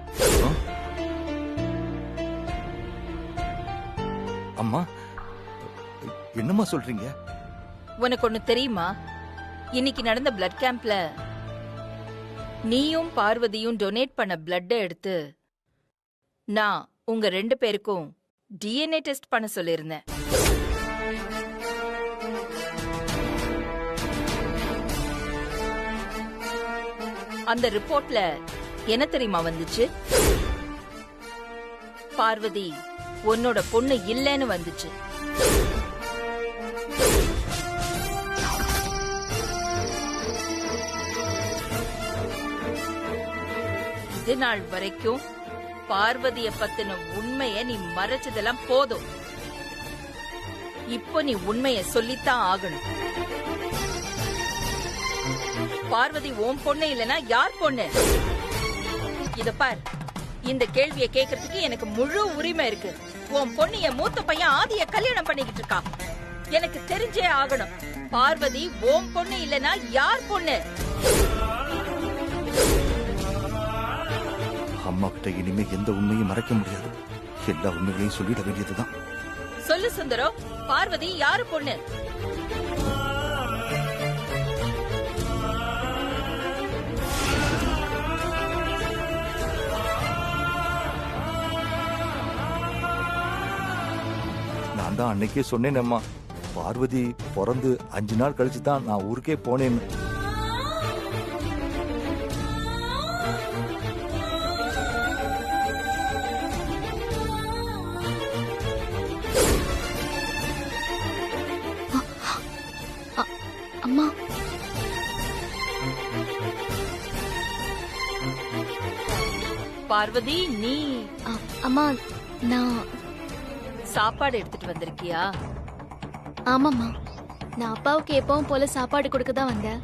S2: அம்மா என்னம்மா சொல்றீங்க?
S4: உனக்கு ஒண்ணு தெரியுமா? இன்னைக்கு நடந்த பிளட் கேம்ப்ல நீயும் பார்வதியும் டொனேட் பண்ண பிளட் எடுத்து நான் உங்க 2 பேருக்கும் டிஎன்ஏ டெஸ்ட் பண்ண சொல்லியிருந்தேன். அந்த ரிப்போர்ட்ல என்ன தெரியுமா வந்துச்சு? பார்வதி உன்னோட பொண்ணு இல்லைன்னு வந்துச்சு. இது நாள் வரைக்கும் பார்வதிய பத்தின உண்மைய நீ மறைச்சதெல்லாம் போதும். இப்போ நீ உண்மைய சொல்லித்தான் ஆகணும். பார்வதி உன் பொண்ணு இல்லனா யார் பொண்ணு? இத பார், இந்த கேள்வியை கேட்கறதுக்கு எனக்கு முழு உரிமை இருக்கு. உன் பொண்ணு என் மூத்த பையன் ஆதிய கல்யாணம் பண்ணிக்கிட்டு இருக்கா. எனக்கு தெரிஞ்சே ஆகணும். பார்வதி உன் பொண்ணு இல்லனா யார் பொண்ணு?
S2: அம்மா கிட்ட இனிமே எந்த உண்மையும் மறைக்க முடியாது. எல்லா உண்மைகளையும் சொல்லிட வேண்டியதுதான்.
S4: சொல்லு சுந்தரம், பார்வதி யாரு பொண்ணு?
S2: நான் தான் அன்னைக்கே சொன்னேன் அம்மா, பார்வதி பிறந்து 5 நாள் கழிச்சு தான் நான் ஊருக்கே போனேன்னு.
S1: அம்மா,
S4: பார்வதி நீ
S1: அம்மா நான்
S4: சாப்பாடு எடுத்துட்டு வந்திருக்கியா?
S1: ஆமாம்மா, நான் அப்பாவுக்கு எப்பவும் போல சாப்பாடு கொடுக்க தான் வந்தேன்.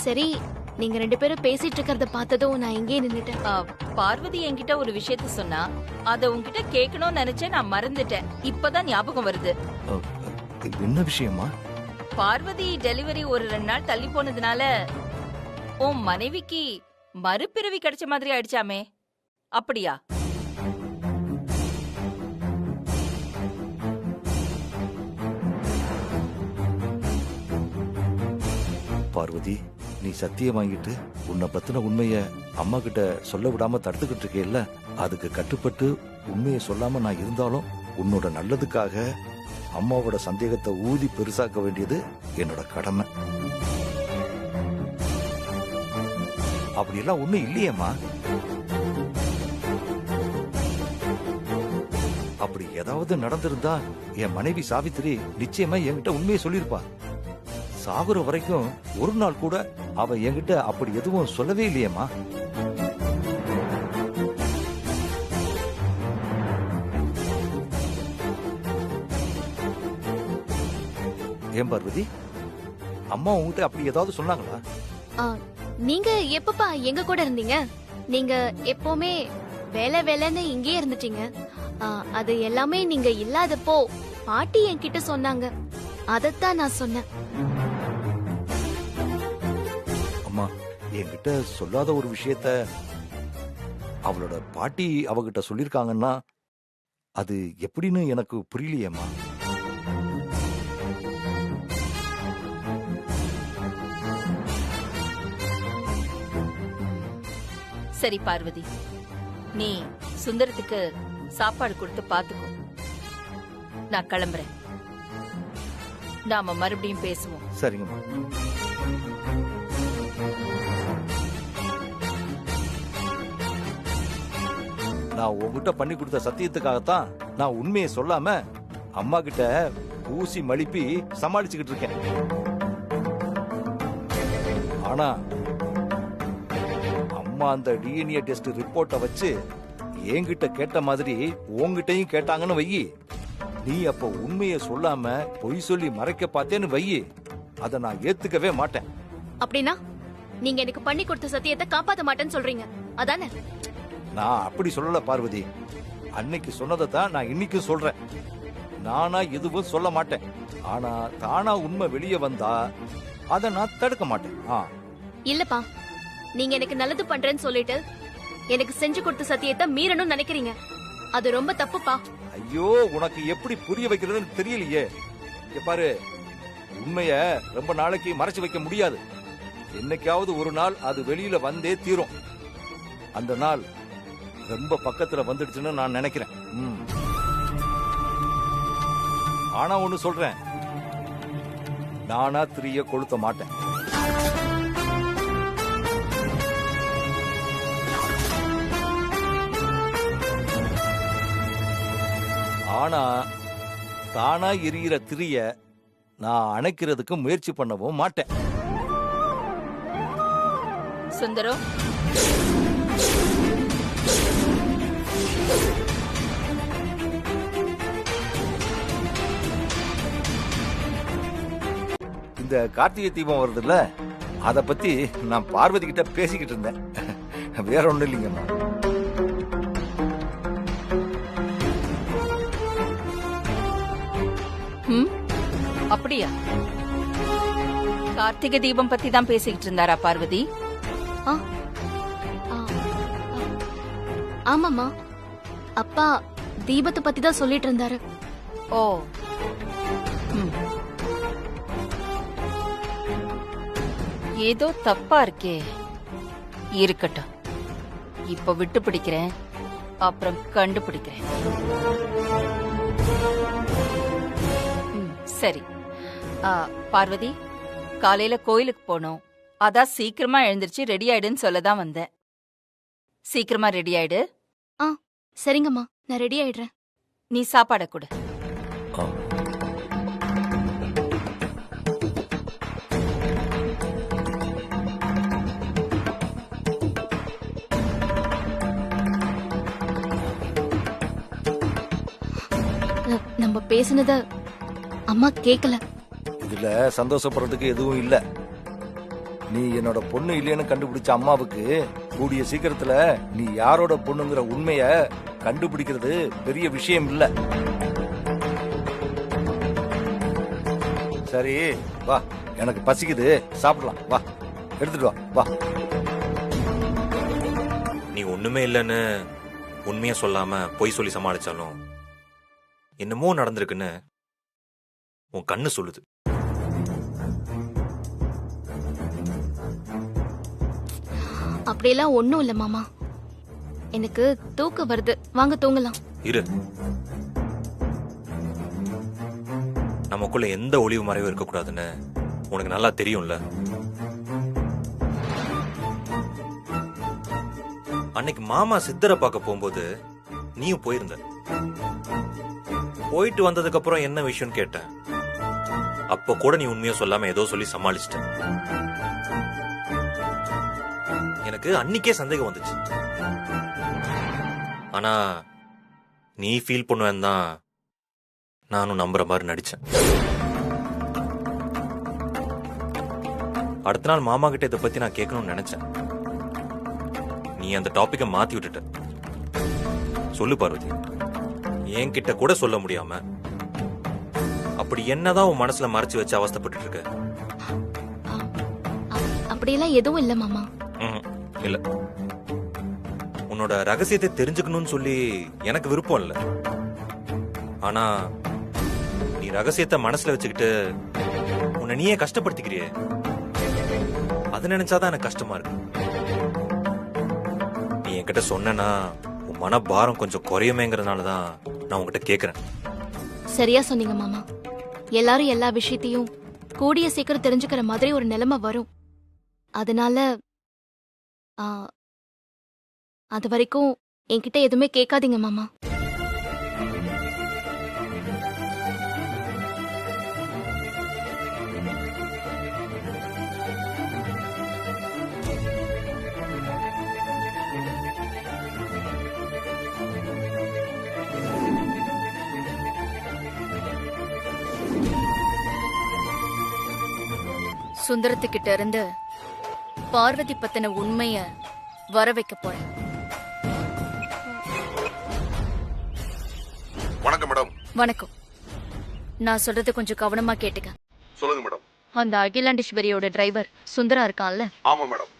S1: சரி, நீங்க 2 பேரும் பேசிட்டு இருக்கிறத பார்த்ததும் நான் இங்கே நின்னுட்டேன்.
S4: பார்வதி என்கிட்ட ஒரு விஷயத்த சொன்னா, அத உன்கிட்ட கேட்கணும்னு நினைச்சேன், நான் மறந்துட்டேன். இப்பதான் ஞாபகம் வருது.
S2: என்ன விஷயமா?
S4: பார்வதி டெலிவரி ஒரு 2 நாள் தள்ளி போனதுனால உன் மனைவிக்கு மறுபிறவி கிடைச்ச மாதிரி ஆயிடுச்சாமே, அப்படியா?
S2: பார்வதி, நீ சத்தியம் வாங்கிட்டு உன்னை பத்தின உண்மைய அம்மா கிட்ட சொல்ல விடாம தடுத்துக்கிட்டு இருக்கேல்ல, அதுக்கு கட்டுப்பட்டு உண்மையை சொல்லாம நான் இருந்தாலும் உன்னோட நல்லதுக்காக அம்மாவோட சந்தேகத்தை ஊதி பெருசாக்க வேண்டியது என்னோட கடமை. அப்படியெல்லாம் ஒண்ணும் இல்லையேம்மா. அப்படி ஏதாவது நடந்திருந்தா என் மனைவி சாவித்திரி நிச்சயமா என்கிட்ட உண்மையை சொல்லியிருப்பா. சாகுற வரைக்கும் ஒரு நாள் கூட அவ என்கிட்ட அப்படி எதுவும் சொல்லவே இல்லையேம்மா. ஏன் பார்வதி, அம்மா உங்ககிட்ட அப்படி ஏதாவது சொன்னாங்களா?
S1: நீங்க எப்பப்பா எங்க கூட இருந்தீங்க? நீங்க எப்பவுமே வேலை வேலைன்னு இங்கேயே இருந்துட்டீங்க. அது எல்லாமே நீங்க இல்லாதப்போ பாட்டி என்கிட்ட சொன்னாங்க. அதத்தான் நான் சொன்னேன்.
S2: அம்மா, என்கிட்ட சொல்லாத ஒரு விஷயத்த அவளோட பாட்டி அவகிட்ட சொல்லிருக்காங்கன்னா அது எப்படின்னு எனக்கு புரியலையேம்மா.
S4: சரி பார்வதி, நீ சுந்தரத்துக்கு சாப்பாடு கொடுத்து பாத்துக்கோ. நான் கிளம்புறேன். நாம மறுபடியும் பேசுவோம்.
S2: சரிங்கம்மா. நான் உங்ககிட்ட பண்ணி கொடுத்த சத்தியத்துக்காகத்தான் நான் உண்மையை சொல்லாம அம்மா கிட்ட ஊசி மழுப்பி சமாளிச்சுக்கிட்டு இருக்கேன். ஆனா அம்மா அந்த டிஎன்ஏ டெஸ்ட் ரிப்போர்ட்டை வச்சு என்கிட்ட கேட்ட மாதிரி உன்கிட்டயும் கேட்டாங்கன்னு வையி, நீ அப்ப உண்மையை சொல்லாம பொய் சொல்லி மறைக்க பார்த்தேன்னு வையி, அதை நான் ஏத்துக்கவே மாட்டேன்.
S1: அப்படின்னா நீங்க எனக்கு பண்ணி கொடுத்த சத்தியத்தை காப்பாத்த மாட்டேன்னு சொல்றீங்க, அதானே?
S2: நான் அப்படி சொல்லல பார்வதி. அன்னைக்கு சொன்னதை தான் நான் இன்னைக்கும் சொல்றேன். நானா எதுவும் சொல்ல மாட்டேன். ஆனா தானா உண்மை வெளியே வந்தா அதை நான் தடுக்க மாட்டேன்.
S1: இல்லப்பா, நீங்க எனக்கு நல்லது பண்றேன்னு சொல்லிட்டு எனக்கு செஞ்சு கொடுத்த சத்தியத்தை மீறணும்னு நினைக்கிறீங்க. அது ரொம்ப தப்புப்பா.
S2: ஐயோ, உனக்கு எப்படி புரிய வைக்கிறதுன்னு தெரியலையே. பாரு, உண்மைய ரொம்ப நாளைக்கு மறைச்சு வைக்க முடியாது. என்னைக்காவது ஒரு நாள் அது வெளியில வந்தே தீரும். அந்த நாள் ரொம்ப பக்கத்துல வந்துடுச்சுன்னு நான் நினைக்கிறேன். ஆனா ஒண்ணு சொல்றேன், நானா திரிய கொளுத்த மாட்டேன். ஆனா தானா எரியிற திரிய நான் அணைக்கிறதுக்கு முயற்சி பண்ணவும் மாட்டேன்.
S4: சுந்தரம்,
S2: இந்த கார்த்திகை தீபம் வருதுல்ல, அத பத்தி நான் பார்வதி கிட்ட பேசிக்கிட்டு இருந்தேன். வேற ஒண்ணும் இல்லைங்கம்மா.
S4: அப்படியா? கார்த்திகை தீபம் பத்தி தான் பேசிக்கிட்டு இருந்தாரா பார்வதி?
S1: ஆமாமா, அப்பா தீபத்தை பத்தி தான் சொல்லிட்டு இருந்தாரு.
S4: ஓ, ஏதோ தப்பா இருக்கே. இருக்கட்டும், இப்ப விட்டு பிடிக்கிறேன், அப்புறம் கண்டுபிடிக்கிறேன். சரி பார்வதி, காலையில கோயிலுக்கு போனோம். அதான் சீக்கிரமா எழுந்திருச்சு ரெடி ஆயிடுன்னு சொல்லதான் வந்தேன். சீக்கிரமா ரெடி ஆயிடு.
S1: சரிங்கம்மா, நான் ரெடி ஆயிடுறேன்.
S4: நீ சாப்பாட கொடு.
S1: நம்ம பேசினத அம்மா கேக்கல.
S2: இதுல சந்தோஷப்படுறதுக்கு எதுவும் இல்ல. நீ என்னோட பொண்ணு இல்லைன்னு கண்டுபிடிச்ச அம்மாவுக்கு கூடிய சீக்கிரத்துல நீ யாரோட பொண்ணுங்கிற உண்மைய கண்டுபிடிக்கிறது பெரிய விஷயம் இல்ல. சரி வா, எனக்கு பசிக்குது, சாப்பிடலாம். வா, எடுத்துட்டு வா. வா.
S5: நீ ஒண்ணுமே இல்லைன்னு உண்மைய சொல்லாம பொய் சொல்லி சமாளிச்சாலும் என்னமோ நடந்திருக்குன்னு உன் கண்ணு சொல்லுது.
S1: அப்படியெல்லாம் ஒண்ணும் இல்ல மாமா. எனக்கு தூக்கம் வருது, வாங்க தூங்கலாம்.
S5: இரு, நமக்குள்ள எந்த ஒளிவு மறைவு இருக்கக்கூடாதுன்னு உனக்கு நல்லா தெரியும்ல. அன்னைக்கு மாமா சித்தரை பார்க்க போகும்போது நீயும் போயிருந்த. போயிட்டு வந்ததுக்கு அப்புறம் என்ன விஷயம் கேட்டேன். அப்ப கூட நீ உண்மையா சொல்லாம ஏதோ சொல்லி சமாளிச்சிட்ட. எனக்கு அன்னைக்கே சந்தேகம் வந்துச்சு. ஆனா நீ ஃபீல் பண்ணுவேன் தான் நானும் நம்புற மாதிரி நடிச்சேன். அடுத்த நாள் மாமா கிட்ட இதை பத்தி நான் கேட்கணும்னு நினைச்சேன். நீ அந்த டாபிக்கை மாத்தி விட்டுட்ட. சொல்லு பார்வதி, என்கிட்ட கூட சொல்ல முடியாம அப்படி என்னதான் உன் மனசுல மறைச்சு வச்சு அவஸ்தைப்பட்டு இருக்க?
S1: அப்படியெல்லாம் எதுவும் இல்ல மாமா.
S5: இல்ல, உன்னோட ரகசியத்தை தெரிஞ்சுக்கணும்னு சொல்லி எனக்கு விருப்பம் இல்ல. ஆனா நீ ரகசியத்தை மனசுல வச்சுக்கிட்டு உன்னை நீயே கஷ்டப்படுத்திக்கிறியே, அது நினைச்சாதான் எனக்கு கஷ்டமா இருக்கு. நீ என்கிட்ட சொன்னா உன் மன பாரம் கொஞ்சம் குறையுமேங்கிறதுனாலதான் நான் உன்கிட்ட கேக்குறேன்.
S1: சரியா சொன்னீங்க மாமா. எல்லாரும் எல்லா விஷயத்தையும் கூடிய சீக்கிரம் தெரிஞ்சுக்கிற மாதிரி ஒரு நிலைமை வரும். அதனால அது வரைக்கும் என்கிட்ட எதுவுமே கேட்காதீங்க மாமா.
S6: சுந்தரத்துக்கிட்ட இருந்து பார்வதி பத்தின உண்மைய வர வைக்க போறேன்.
S12: வணக்கம் மேடம்.
S6: வணக்கம். நான் சொல்றது கொஞ்சம் கவனமா கேட்டுக்க.
S12: சொல்லுங்க மேடம்.
S6: அந்த அகிலாண்டேஸ்வரியோட டிரைவர் சுந்தரா இருக்கான்ல?
S12: ஆமா மேடம்.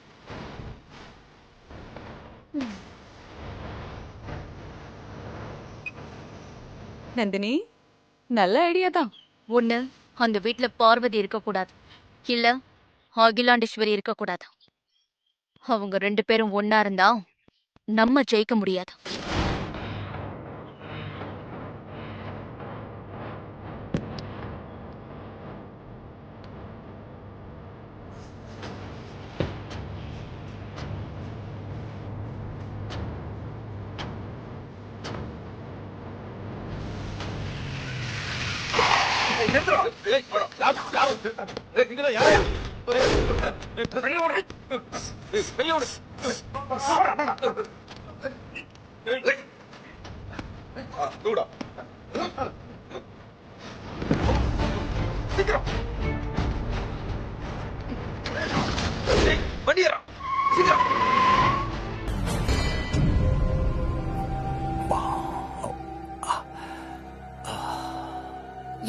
S11: நந்தினி, நல்ல ஐடியா தான்.
S6: ஒண்ணு, அந்த வீட்ல பார்வதி இருக்க கூடாது, இல்ல அகிலாண்டேஸ்வரி இருக்க கூடாது. அவங்க 2 பேரும் ஒன்னா இருந்தா நம்ம ஜெயிக்க முடியாது.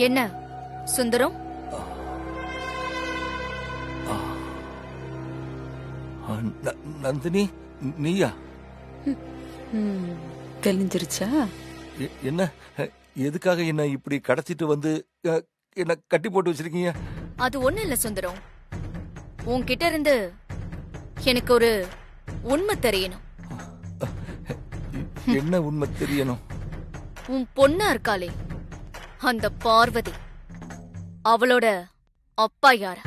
S6: என்ன சுந்தரம்?
S2: நந்தினி, நீயா?
S11: தெரிஞ்சிருச்சா?
S2: என்ன, எதுக்காக என்ன இப்படி கடத்திட்டு வந்து என்ன கட்டி போட்டு வச்சிருக்கீங்க?
S6: அது ஒண்ணு இல்ல சுந்தரம், உன்கிட்ட இருந்து எனக்கு ஒரு உண்மை தெரியணும்.
S2: என்ன உண்மை தெரியணும்?
S6: உன் பொண்ணா இருக்காளே அந்த பார்வதி, அவளோட அப்பா யார?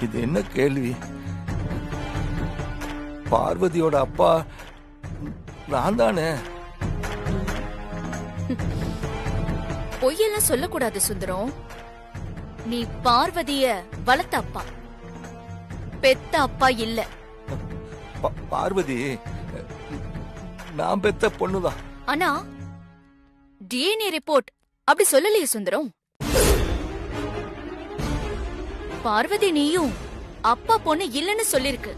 S2: இது என்ன கேள்வி? பார்வதியோட அப்பா நான் தானே.
S6: பொய்யெல்லாம் சொல்லக்கூடாது சுந்தரம். நீ பார்வதிய வளர்த்த அப்பா, பெத்த அப்பா இல்ல.
S2: பார்வதி நான் பெத்த பொண்ணுதான்.
S6: ஆனா டிஎன்ஏ ரிப்போர்ட் அப்படி சொல்லலையே சுந்தரம். பார்வதி நீயும் அப்பா பொண்ணு இல்லன்னு சொல்லிருக்கு.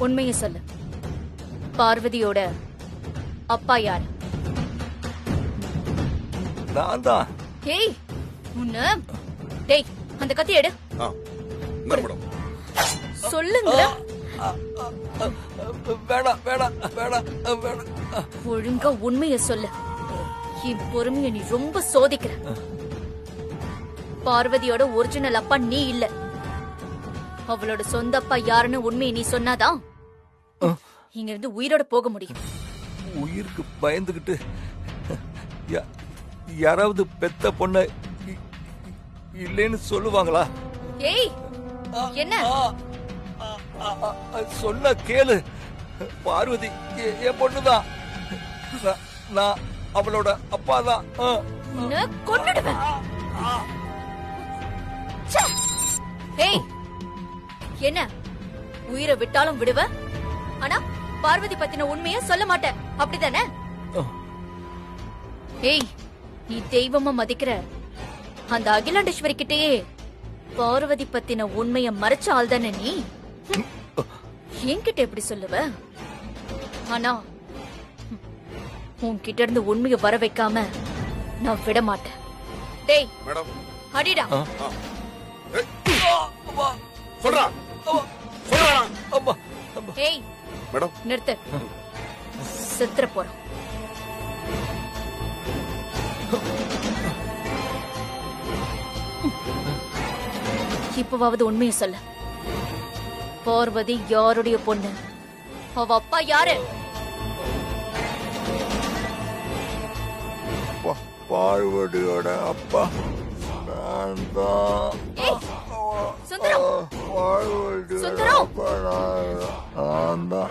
S6: உண்மையை சொல்லு, பார்வதியோட அப்பா யாரு?
S2: நான் தான்.
S6: ஹேய், உன்ன டேய், அந்த கத்தி எடு. சொல்லுங்க.
S2: வேணாம் வேணாம் வேணாம் வேணாம்.
S6: ஒழுங்கா உண்மைய சொல்லு. என் பொறுமைய நீ ரொம்ப சோதிக்கிற. பார்வதியோட ஒரிஜினல் அப்பா நீ இல்ல. அவளோட சொந்த அப்பா யாருன்னு உண்மையை நீ சொன்னாதான் இங்க இருந்து உயிரோட போக முடியும்.
S2: உயிருக்கு பயந்துகிட்டு யாராவது பெத்த பொண்ண இல்லைன்னு சொல்லுவாங்களா?
S6: ஏய், என்ன
S2: சொன்ன கேளு. பார்வதி என் பொண்ணுதான். நான் அவளோட அப்பா தான்.
S6: கொன்னுடுவேன். ஏய், என்ன உயிரை விட்டாலும் விடுவ, ஆனா பார்வதி பத்தின உண்மைய சொல்ல மாட்டேன், அப்படிதானே? ஏய், நீ தெய்வமா மதிக்கிற அந்த அகிலாண்டேஸ்வரி கிட்டயே
S13: பார்வதி பத்தின உண்மைய மறைச்ச ஆள் தானே நீ? என்கிட்ட எப்படி சொல்லுவ? ஆனா உன்கிட்ட இருந்து உண்மைய வர வைக்காம நான் விட மாட்டேன். டேய்
S8: மேடம்
S13: அடிடா.
S8: சொல்றா
S13: ஏய்
S8: மேடம்
S13: நிறுத்து. செத்துற போறோம். இப்பவாவது உண்மையை சொல்ல. பார்வதி யாருடைய பொண்ணு? அவ அப்பா யாரு?
S2: பார்வதியோட அப்பா நான் தான்.
S13: சுந்தரம்
S2: பார்வதியோட
S13: சுந்தரம்
S2: அப்பா நான் தான்.